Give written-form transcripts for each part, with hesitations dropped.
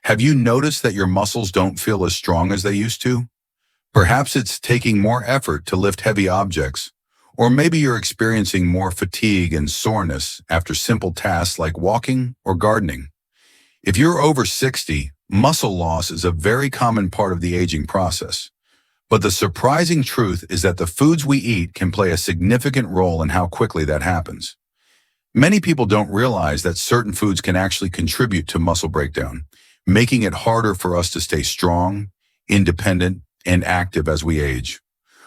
Have you noticed that your muscles don't feel as strong as they used to? Perhaps it's taking more effort to lift heavy objects, or maybe you're experiencing more fatigue and soreness after simple tasks like walking or gardening. If you're over 60, muscle loss is a very common part of the aging process. But the surprising truth is that the foods we eat can play a significant role in how quickly that happens. Many people don't realize that certain foods can actually contribute to muscle breakdown, making it harder for us to stay strong, independent, and active as we age.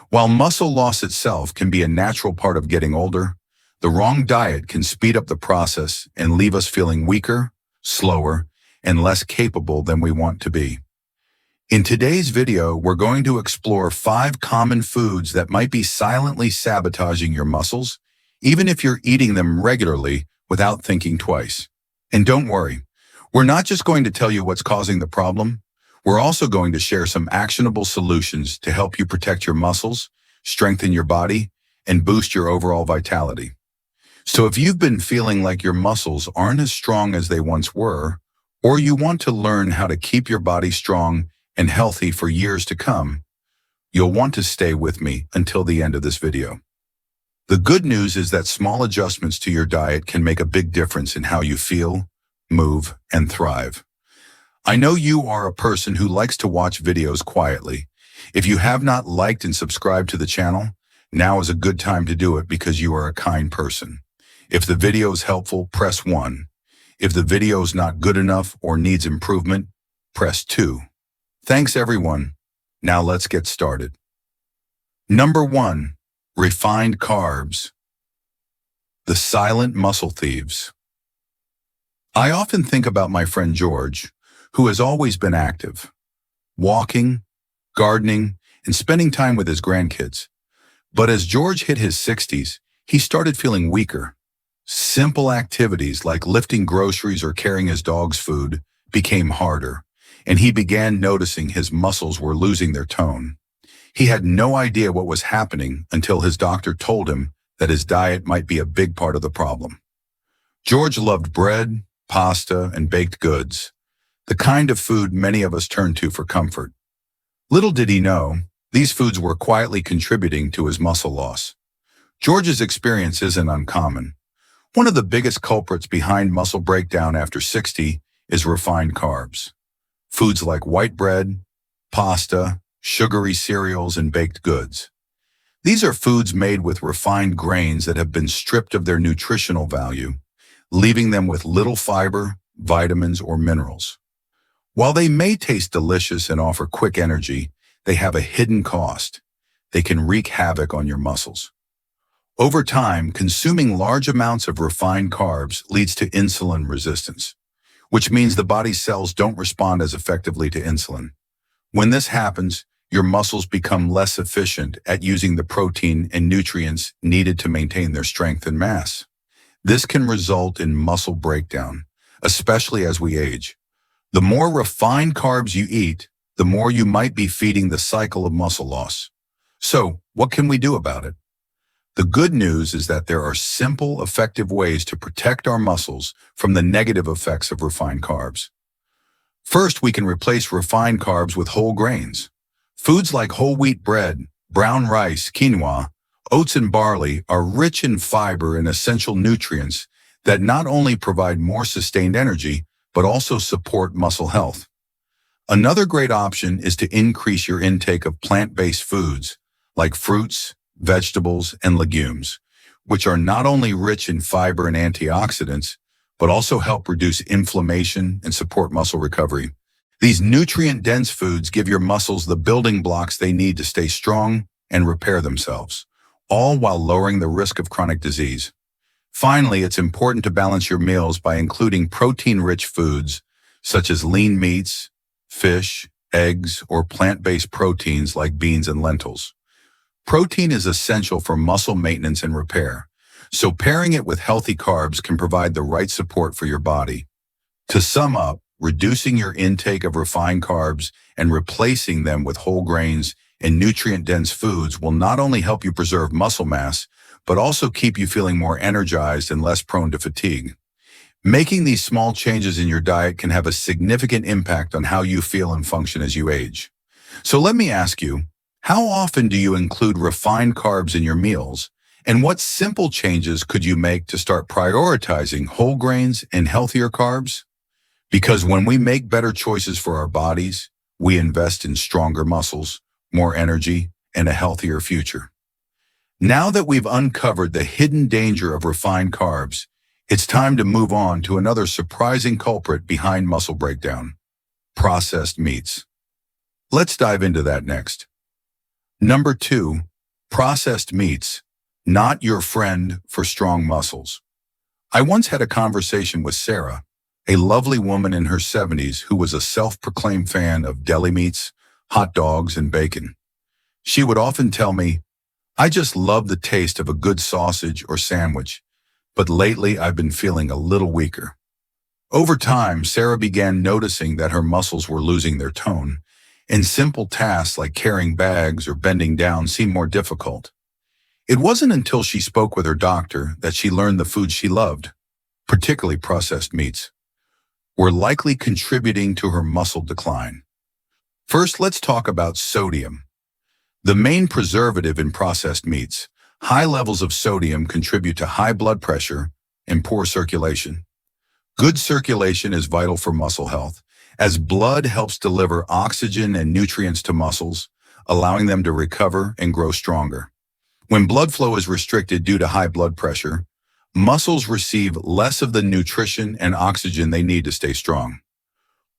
While muscle loss itself can be a natural part of getting older, the wrong diet can speed up the process and leave us feeling weaker, slower, and less capable than we want to be. In today's video, we're going to explore 5 common foods that might be silently sabotaging your muscles, even if you're eating them regularly without thinking twice. And don't worry, we're not just going to tell you what's causing the problem. We're also going to share some actionable solutions to help you protect your muscles, strengthen your body, and boost your overall vitality. So if you've been feeling like your muscles aren't as strong as they once were, or you want to learn how to keep your body strong and healthy for years to come, you'll want to stay with me until the end of this video. The good news is that small adjustments to your diet can make a big difference in how you feel, move, and thrive. I know you are a person who likes to watch videos quietly. If you have not liked and subscribed to the channel, now is a good time to do it because you are a kind person. If the video is helpful, press 1. If the video is not good enough or needs improvement, press 2. Thanks everyone. Now let's get started. Number 1. Refined carbs. The silent muscle thieves. I often think about my friend George, who has always been active, walking, gardening, and spending time with his grandkids. But as George hit his 60s, he started feeling weaker. Simple activities like lifting groceries or carrying his dog's food became harder, and he began noticing his muscles were losing their tone. He had no idea what was happening until his doctor told him that his diet might be a big part of the problem. George loved bread, pasta, and baked goods, the kind of food many of us turn to for comfort. Little did he know, these foods were quietly contributing to his muscle loss. George's experience isn't uncommon. One of the biggest culprits behind muscle breakdown after 60 is refined carbs. Foods like white bread, pasta, sugary cereals, and baked goods. These are foods made with refined grains that have been stripped of their nutritional value, leaving them with little fiber, vitamins, or minerals. While they may taste delicious and offer quick energy, they have a hidden cost. They can wreak havoc on your muscles. Over time, consuming large amounts of refined carbs leads to insulin resistance, which means the body's cells don't respond as effectively to insulin. When this happens, your muscles become less efficient at using the protein and nutrients needed to maintain their strength and mass. This can result in muscle breakdown, especially as we age. The more refined carbs you eat, the more you might be feeding the cycle of muscle loss. So, what can we do about it? The good news is that there are simple, effective ways to protect our muscles from the negative effects of refined carbs. First, we can replace refined carbs with whole grains. Foods like whole wheat bread, brown rice, quinoa, oats, and barley are rich in fiber and essential nutrients that not only provide more sustained energy, but also support muscle health. Another great option is to increase your intake of plant-based foods like fruits, vegetables, and legumes, which are not only rich in fiber and antioxidants, but also help reduce inflammation and support muscle recovery. These nutrient-dense foods give your muscles the building blocks they need to stay strong and repair themselves, all while lowering the risk of chronic disease. Finally, it's important to balance your meals by including protein-rich foods such as lean meats, fish, eggs, or plant-based proteins like beans and lentils. Protein is essential for muscle maintenance and repair, so pairing it with healthy carbs can provide the right support for your body. To sum up, reducing your intake of refined carbs and replacing them with whole grains and nutrient-dense foods will not only help you preserve muscle mass, but also keep you feeling more energized and less prone to fatigue. Making these small changes in your diet can have a significant impact on how you feel and function as you age. So let me ask you, how often do you include refined carbs in your meals? And what simple changes could you make to start prioritizing whole grains and healthier carbs? Because when we make better choices for our bodies, we invest in stronger muscles, more energy, and a healthier future. Now that we've uncovered the hidden danger of refined carbs, it's time to move on to another surprising culprit behind muscle breakdown: processed meats. Let's dive into that next. Number 2, processed meats, not your friend for strong muscles. I once had a conversation with Sarah, a lovely woman in her 70s who was a self-proclaimed fan of deli meats, hot dogs, and bacon. She would often tell me, "I just love the taste of a good sausage or sandwich, but lately I've been feeling a little weaker." Over time, Sarah began noticing that her muscles were losing their tone, and simple tasks like carrying bags or bending down seemed more difficult. It wasn't until she spoke with her doctor that she learned the foods she loved, particularly processed meats, were likely contributing to her muscle decline. First, let's talk about sodium. The main preservative in processed meats. High levels of sodium contribute to high blood pressure and poor circulation. Good circulation is vital for muscle health, as blood helps deliver oxygen and nutrients to muscles, allowing them to recover and grow stronger. When blood flow is restricted due to high blood pressure, muscles receive less of the nutrition and oxygen they need to stay strong.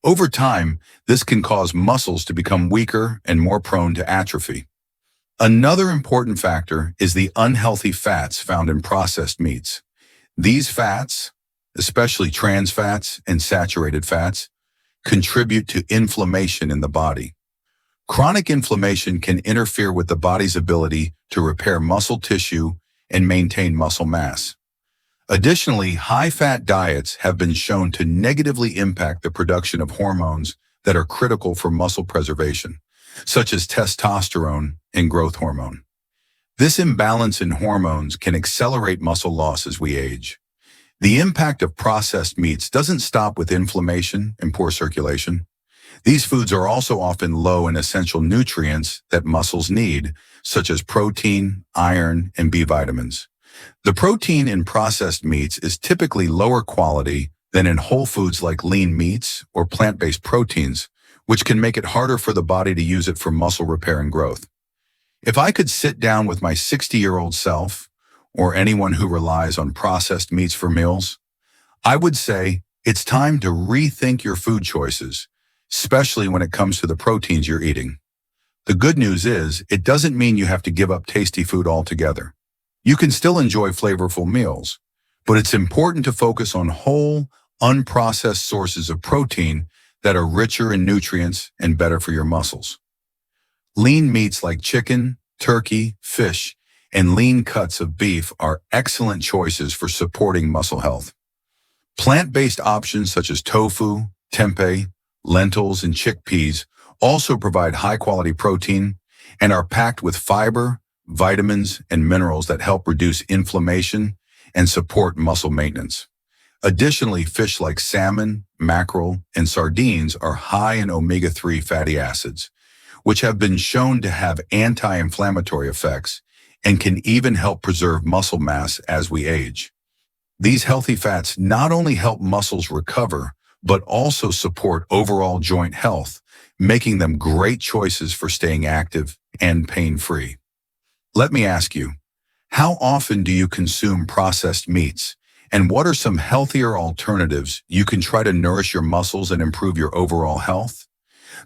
Over time, this can cause muscles to become weaker and more prone to atrophy. Another important factor is the unhealthy fats found in processed meats. These fats, especially trans fats and saturated fats, contribute to inflammation in the body. Chronic inflammation can interfere with the body's ability to repair muscle tissue and maintain muscle mass. Additionally, high-fat diets have been shown to negatively impact the production of hormones that are critical for muscle preservation, such as testosterone and growth hormone. This imbalance in hormones can accelerate muscle loss as we age. The impact of processed meats doesn't stop with inflammation and poor circulation. These foods are also often low in essential nutrients that muscles need, such as protein, iron, and B vitamins. The protein in processed meats is typically lower quality than in whole foods like lean meats or plant-based proteins, which can make it harder for the body to use it for muscle repair and growth. If I could sit down with my 60-year-old self, or anyone who relies on processed meats for meals, I would say it's time to rethink your food choices, especially when it comes to the proteins you're eating. The good news is, it doesn't mean you have to give up tasty food altogether. You can still enjoy flavorful meals, but it's important to focus on whole, unprocessed sources of protein that are richer in nutrients and better for your muscles. Lean meats like chicken, turkey, fish, and lean cuts of beef are excellent choices for supporting muscle health. Plant-based options such as tofu, tempeh, lentils, and chickpeas also provide high-quality protein and are packed with fiber, vitamins, and minerals that help reduce inflammation and support muscle maintenance. Additionally, fish like salmon, mackerel, and sardines are high in omega-3 fatty acids, which have been shown to have anti-inflammatory effects and can even help preserve muscle mass as we age. These healthy fats not only help muscles recover, but also support overall joint health, making them great choices for staying active and pain-free. Let me ask you, how often do you consume processed meats? And what are some healthier alternatives you can try to nourish your muscles and improve your overall health?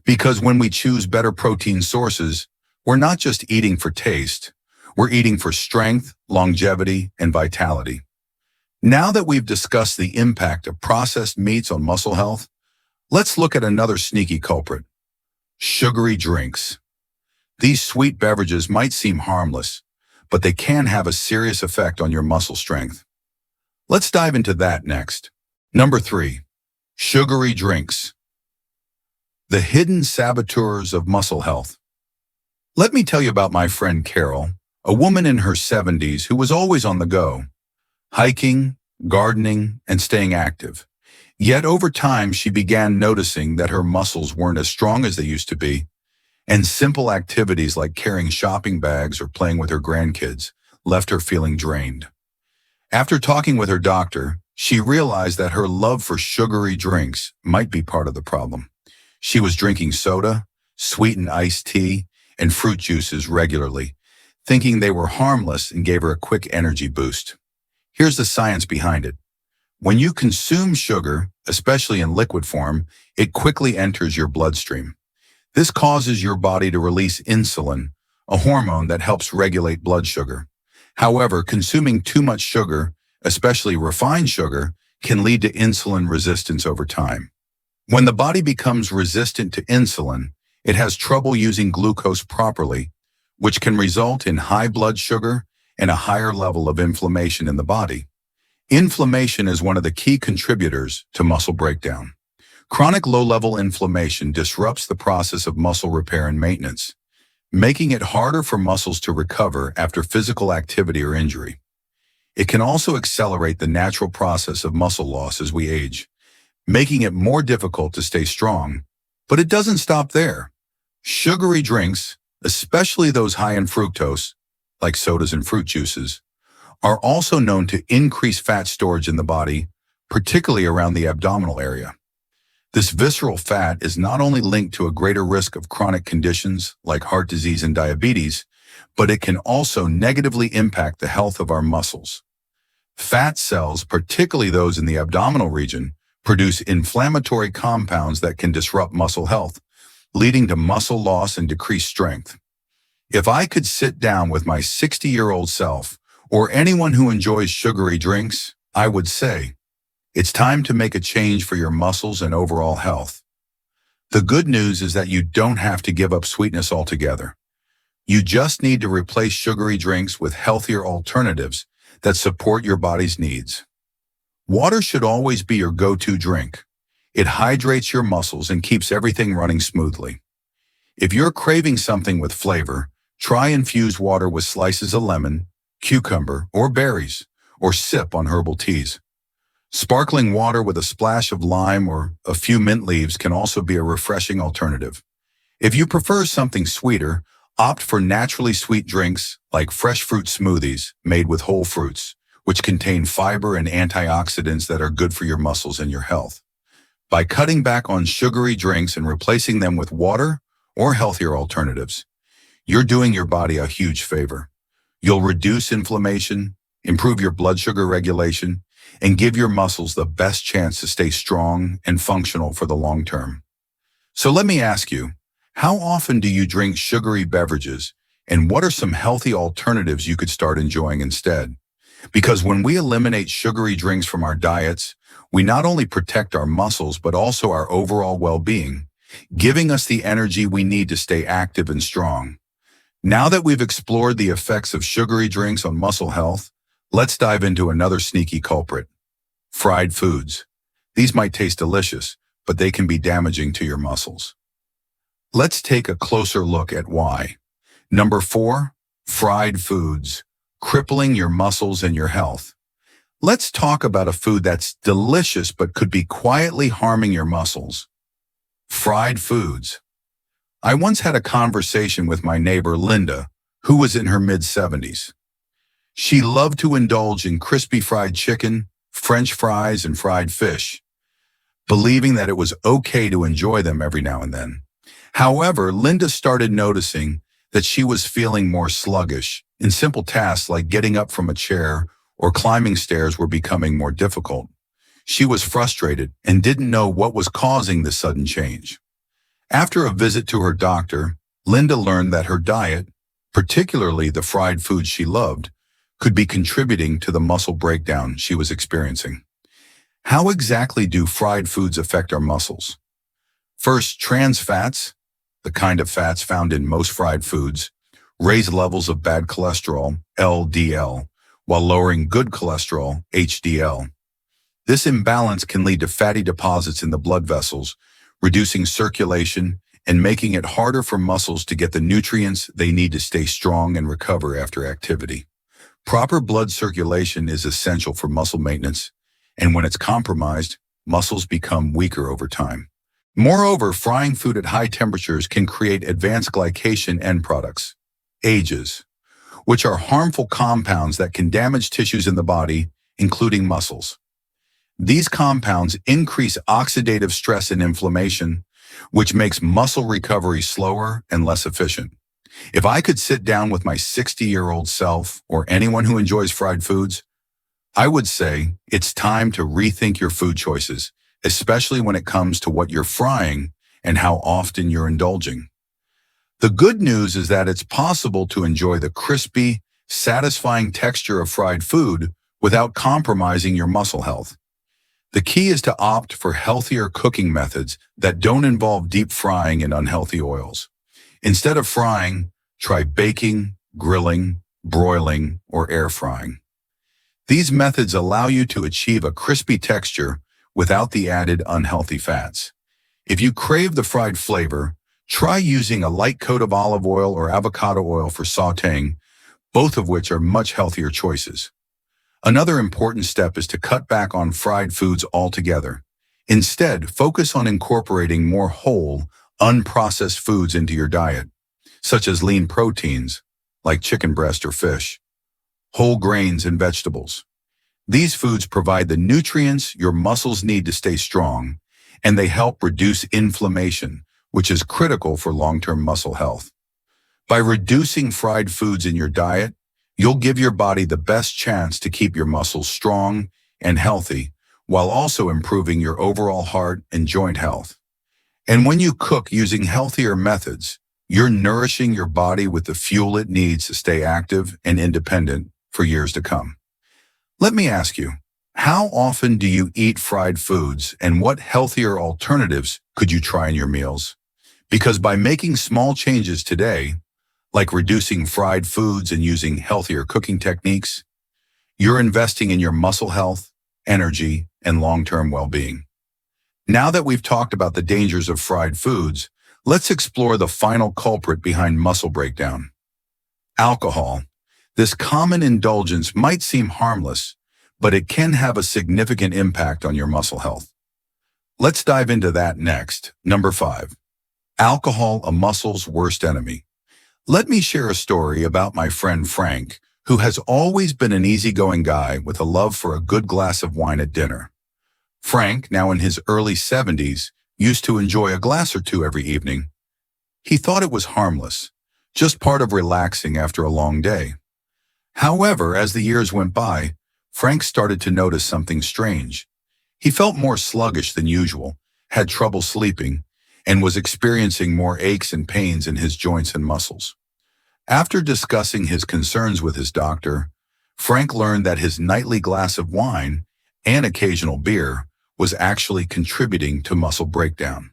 Because when we choose better protein sources, we're not just eating for taste, we're eating for strength, longevity, and vitality. Now that we've discussed the impact of processed meats on muscle health, let's look at another sneaky culprit: sugary drinks. These sweet beverages might seem harmless, but they can have a serious effect on your muscle strength. Let's dive into that next. Number 3, sugary drinks. The hidden saboteurs of muscle health. Let me tell you about my friend Carol, a woman in her 70s who was always on the go, hiking, gardening, and staying active. Yet over time, she began noticing that her muscles weren't as strong as they used to be, and simple activities like carrying shopping bags or playing with her grandkids left her feeling drained. After talking with her doctor, she realized that her love for sugary drinks might be part of the problem. She was drinking soda, sweetened iced tea, and fruit juices regularly, thinking they were harmless and gave her a quick energy boost. Here's the science behind it. When you consume sugar, especially in liquid form, it quickly enters your bloodstream. This causes your body to release insulin, a hormone that helps regulate blood sugar. However, consuming too much sugar, especially refined sugar, can lead to insulin resistance over time. When the body becomes resistant to insulin, it has trouble using glucose properly, which can result in high blood sugar and a higher level of inflammation in the body. Inflammation is one of the key contributors to muscle breakdown. Chronic low-level inflammation disrupts the process of muscle repair and maintenance, making it harder for muscles to recover after physical activity or injury. It can also accelerate the natural process of muscle loss as we age, making it more difficult to stay strong. But it doesn't stop there. Sugary drinks, especially those high in fructose, like sodas and fruit juices, are also known to increase fat storage in the body, particularly around the abdominal area. This visceral fat is not only linked to a greater risk of chronic conditions like heart disease and diabetes, but it can also negatively impact the health of our muscles. Fat cells, particularly those in the abdominal region, produce inflammatory compounds that can disrupt muscle health, leading to muscle loss and decreased strength. If I could sit down with my 60-year-old self, or anyone who enjoys sugary drinks, I would say, it's time to make a change for your muscles and overall health. The good news is that you don't have to give up sweetness altogether. You just need to replace sugary drinks with healthier alternatives that support your body's needs. Water should always be your go-to drink. It hydrates your muscles and keeps everything running smoothly. If you're craving something with flavor, try infused water with slices of lemon, cucumber, or berries, or sip on herbal teas. Sparkling water with a splash of lime or a few mint leaves can also be a refreshing alternative. If you prefer something sweeter, opt for naturally sweet drinks like fresh fruit smoothies made with whole fruits, which contain fiber and antioxidants that are good for your muscles and your health. By cutting back on sugary drinks and replacing them with water or healthier alternatives, you're doing your body a huge favor. You'll reduce inflammation, improve your blood sugar regulation, and give your muscles the best chance to stay strong and functional for the long term. So let me ask you, how often do you drink sugary beverages, and what are some healthy alternatives you could start enjoying instead? Because when we eliminate sugary drinks from our diets, we not only protect our muscles but also our overall well-being, giving us the energy we need to stay active and strong. Now that we've explored the effects of sugary drinks on muscle health, let's dive into another sneaky culprit: fried foods. These might taste delicious, but they can be damaging to your muscles. Let's take a closer look at why. Number 4, fried foods, crippling your muscles and your health. Let's talk about a food that's delicious but could be quietly harming your muscles. Fried foods. I once had a conversation with my neighbor Linda, who was in her mid-70s. She loved to indulge in crispy fried chicken, French fries, and fried fish, believing that it was okay to enjoy them every now and then. However, Linda started noticing that she was feeling more sluggish, and simple tasks like getting up from a chair or climbing stairs were becoming more difficult. She was frustrated and didn't know what was causing the sudden change. After a visit to her doctor, Linda learned that her diet, particularly the fried foods she loved, could be contributing to the muscle breakdown she was experiencing. How exactly do fried foods affect our muscles? First, trans fats, the kind of fats found in most fried foods, raise levels of bad cholesterol, LDL, while lowering good cholesterol, HDL. This imbalance can lead to fatty deposits in the blood vessels, reducing circulation and making it harder for muscles to get the nutrients they need to stay strong and recover after activity. Proper blood circulation is essential for muscle maintenance, and when it's compromised, muscles become weaker over time. Moreover, frying food at high temperatures can create advanced glycation end products, AGEs, which are harmful compounds that can damage tissues in the body, including muscles. These compounds increase oxidative stress and inflammation, which makes muscle recovery slower and less efficient. If I could sit down with my 60-year-old self or anyone who enjoys fried foods, I would say it's time to rethink your food choices, especially when it comes to what you're frying and how often you're indulging. The good news is that it's possible to enjoy the crispy, satisfying texture of fried food without compromising your muscle health. The key is to opt for healthier cooking methods that don't involve deep frying in unhealthy oils. Instead of frying, try baking, grilling, broiling, or air frying. These methods allow you to achieve a crispy texture without the added unhealthy fats. If you crave the fried flavor, try using a light coat of olive oil or avocado oil for sautéing, both of which are much healthier choices. Another important step is to cut back on fried foods altogether. Instead, focus on incorporating more whole, unprocessed foods into your diet, such as lean proteins, like chicken breast or fish, whole grains and vegetables. These foods provide the nutrients your muscles need to stay strong, and they help reduce inflammation, which is critical for long-term muscle health. By reducing fried foods in your diet, you'll give your body the best chance to keep your muscles strong and healthy, while also improving your overall heart and joint health. And when you cook using healthier methods, you're nourishing your body with the fuel it needs to stay active and independent for years to come. Let me ask you, how often do you eat fried foods, and what healthier alternatives could you try in your meals? Because by making small changes today, like reducing fried foods and using healthier cooking techniques, you're investing in your muscle health, energy, and long-term well-being. Now that we've talked about the dangers of fried foods, let's explore the final culprit behind muscle breakdown: alcohol. This common indulgence might seem harmless, but it can have a significant impact on your muscle health. Let's dive into that next. Number 5. Alcohol, a muscle's worst enemy. Let me share a story about my friend Frank, who has always been an easygoing guy with a love for a good glass of wine at dinner. Frank, now in his early 70s, used to enjoy a glass or two every evening. He thought it was harmless, just part of relaxing after a long day. However, as the years went by, Frank started to notice something strange. He felt more sluggish than usual, had trouble sleeping, and was experiencing more aches and pains in his joints and muscles. After discussing his concerns with his doctor, Frank learned that his nightly glass of wine and occasional beer was actually contributing to muscle breakdown.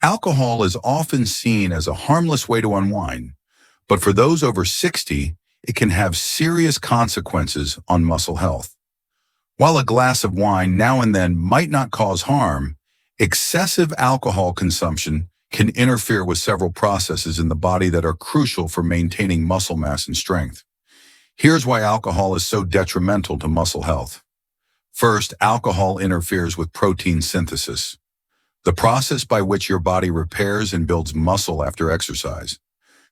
Alcohol is often seen as a harmless way to unwind, but for those over 60, it can have serious consequences on muscle health. While a glass of wine now and then might not cause harm, excessive alcohol consumption can interfere with several processes in the body that are crucial for maintaining muscle mass and strength. Here's why alcohol is so detrimental to muscle health. First, alcohol interferes with protein synthesis, the process by which your body repairs and builds muscle after exercise.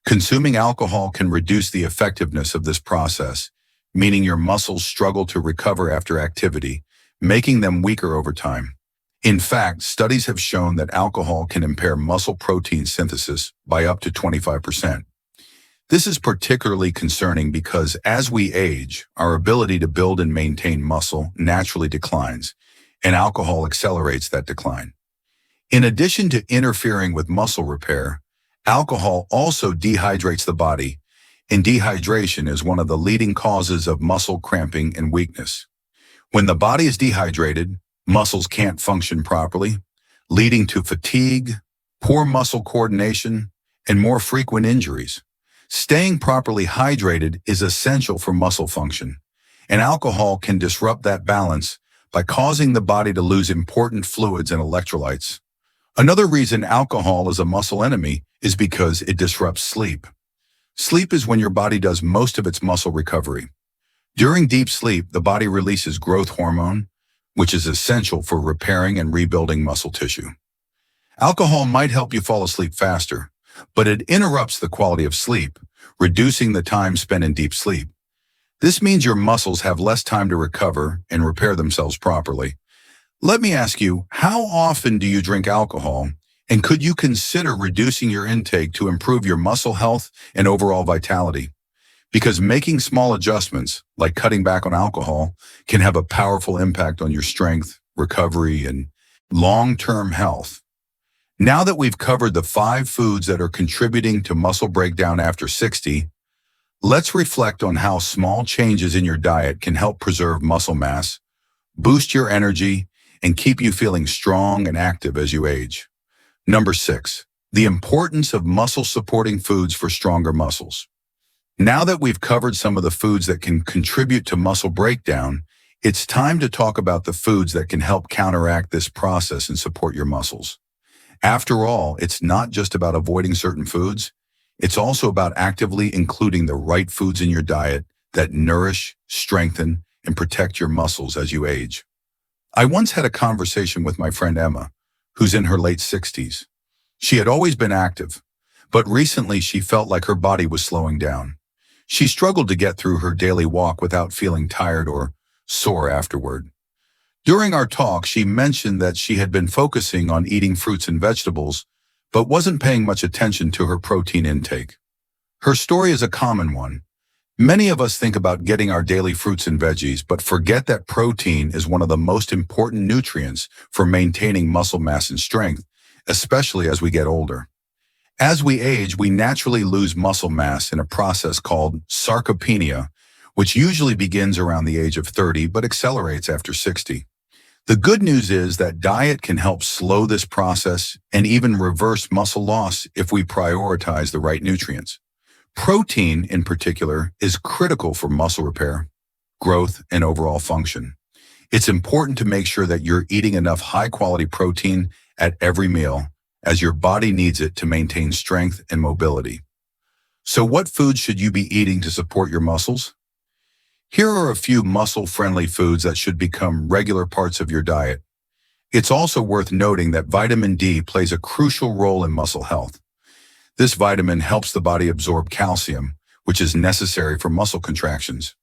Consuming alcohol can reduce the effectiveness of this process, meaning your muscles struggle to recover after activity, making them weaker over time. In fact, studies have shown that alcohol can impair muscle protein synthesis by up to 25%. This is particularly concerning because as we age, our ability to build and maintain muscle naturally declines, and alcohol accelerates that decline. In addition to interfering with muscle repair, alcohol also dehydrates the body, and dehydration is one of the leading causes of muscle cramping and weakness. When the body is dehydrated, muscles can't function properly, leading to fatigue, poor muscle coordination, and more frequent injuries. Staying properly hydrated is essential for muscle function, and alcohol can disrupt that balance by causing the body to lose important fluids and electrolytes. Another reason alcohol is a muscle enemy is because it disrupts sleep. Sleep is when your body does most of its muscle recovery. During deep sleep, the body releases growth hormone, which is essential for repairing and rebuilding muscle tissue. Alcohol might help you fall asleep faster, but it interrupts the quality of sleep, reducing the time spent in deep sleep. This means your muscles have less time to recover and repair themselves properly. Let me ask you, how often do you drink alcohol, and could you consider reducing your intake to improve your muscle health and overall vitality? Because making small adjustments, like cutting back on alcohol, can have a powerful impact on your strength, recovery, and long-term health. Now that we've covered the 5 foods that are contributing to muscle breakdown after 60, let's reflect on how small changes in your diet can help preserve muscle mass, boost your energy, and keep you feeling strong and active as you age. Number 6, the importance of muscle-supporting foods for stronger muscles. Now that we've covered some of the foods that can contribute to muscle breakdown, it's time to talk about the foods that can help counteract this process and support your muscles. After all, it's not just about avoiding certain foods. It's also about actively including the right foods in your diet that nourish, strengthen, and protect your muscles as you age. I once had a conversation with my friend Emma, who's in her late 60s. She had always been active, but recently she felt like her body was slowing down. She struggled to get through her daily walk without feeling tired or sore afterward. During our talk, she mentioned that she had been focusing on eating fruits and vegetables, but wasn't paying much attention to her protein intake. Her story is a common one. Many of us think about getting our daily fruits and veggies, but forget that protein is one of the most important nutrients for maintaining muscle mass and strength, especially as we get older. As we age, we naturally lose muscle mass in a process called sarcopenia, which usually begins around the age of 30 but accelerates after 60. The good news is that diet can help slow this process and even reverse muscle loss if we prioritize the right nutrients. Protein, in particular, is critical for muscle repair, growth, and overall function. It's important to make sure that you're eating enough high-quality protein at every meal, as your body needs it to maintain strength and mobility. So what foods should you be eating to support your muscles? Here are a few muscle-friendly foods that should become regular parts of your diet. It's also worth noting that vitamin D plays a crucial role in muscle health. This vitamin helps the body absorb calcium, which is necessary for muscle contractions.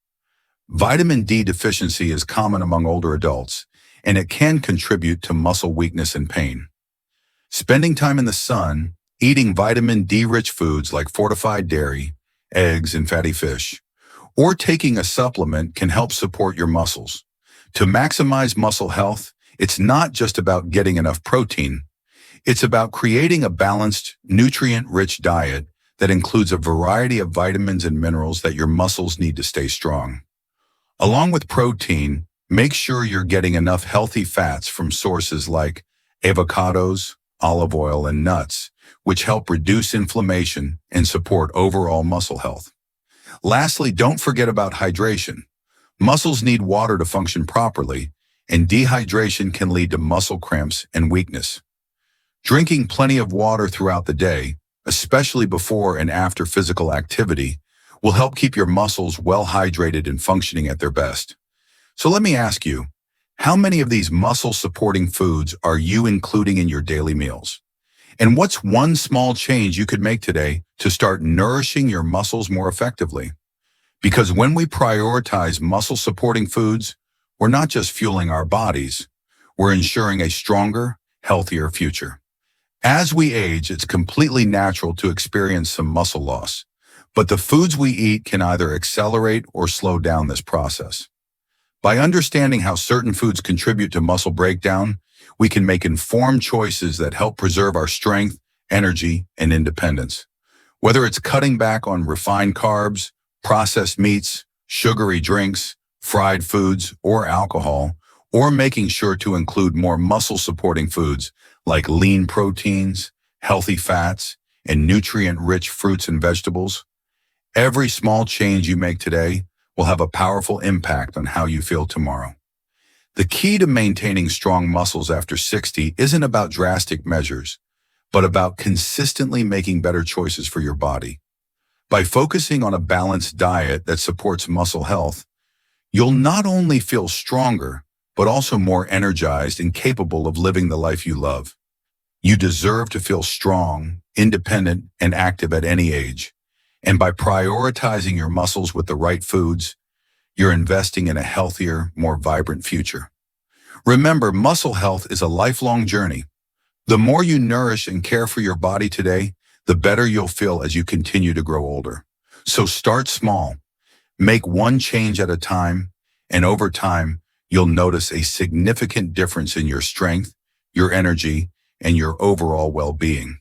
Vitamin D deficiency is common among older adults, and it can contribute to muscle weakness and pain. Spending time in the sun, eating vitamin D-rich foods like fortified dairy, eggs, and fatty fish, or taking a supplement can help support your muscles. To maximize muscle health, it's not just about getting enough protein. It's about creating a balanced, nutrient-rich diet that includes a variety of vitamins and minerals that your muscles need to stay strong. Along with protein, make sure you're getting enough healthy fats from sources like avocados, olive oil, and nuts, which help reduce inflammation and support overall muscle health. Lastly, don't forget about hydration. Muscles need water to function properly, and dehydration can lead to muscle cramps and weakness. Drinking plenty of water throughout the day, especially before and after physical activity, will help keep your muscles well hydrated and functioning at their best. So let me ask you, how many of these muscle-supporting foods are you including in your daily meals? And what's one small change you could make today to start nourishing your muscles more effectively? Because when we prioritize muscle-supporting foods, we're not just fueling our bodies, we're ensuring a stronger, healthier future. As we age, it's completely natural to experience some muscle loss, but the foods we eat can either accelerate or slow down this process. By understanding how certain foods contribute to muscle breakdown, we can make informed choices that help preserve our strength, energy, and independence. Whether it's cutting back on refined carbs, processed meats, sugary drinks, fried foods, or alcohol, or making sure to include more muscle-supporting foods like lean proteins, healthy fats, and nutrient-rich fruits and vegetables, every small change you make today will have a powerful impact on how you feel tomorrow. The key to maintaining strong muscles after 60 isn't about drastic measures, but about consistently making better choices for your body. By focusing on a balanced diet that supports muscle health, You'll not only feel stronger, but also more energized and capable of living the life you love. You deserve to feel strong, independent, and active at any age. And by prioritizing your muscles with the right foods, you're investing in a healthier, more vibrant future. Remember, muscle health is a lifelong journey. The more you nourish and care for your body today, the better you'll feel as you continue to grow older. So start small. Make one change at a time, and over time, you'll notice a significant difference in your strength, your energy, and your overall well-being.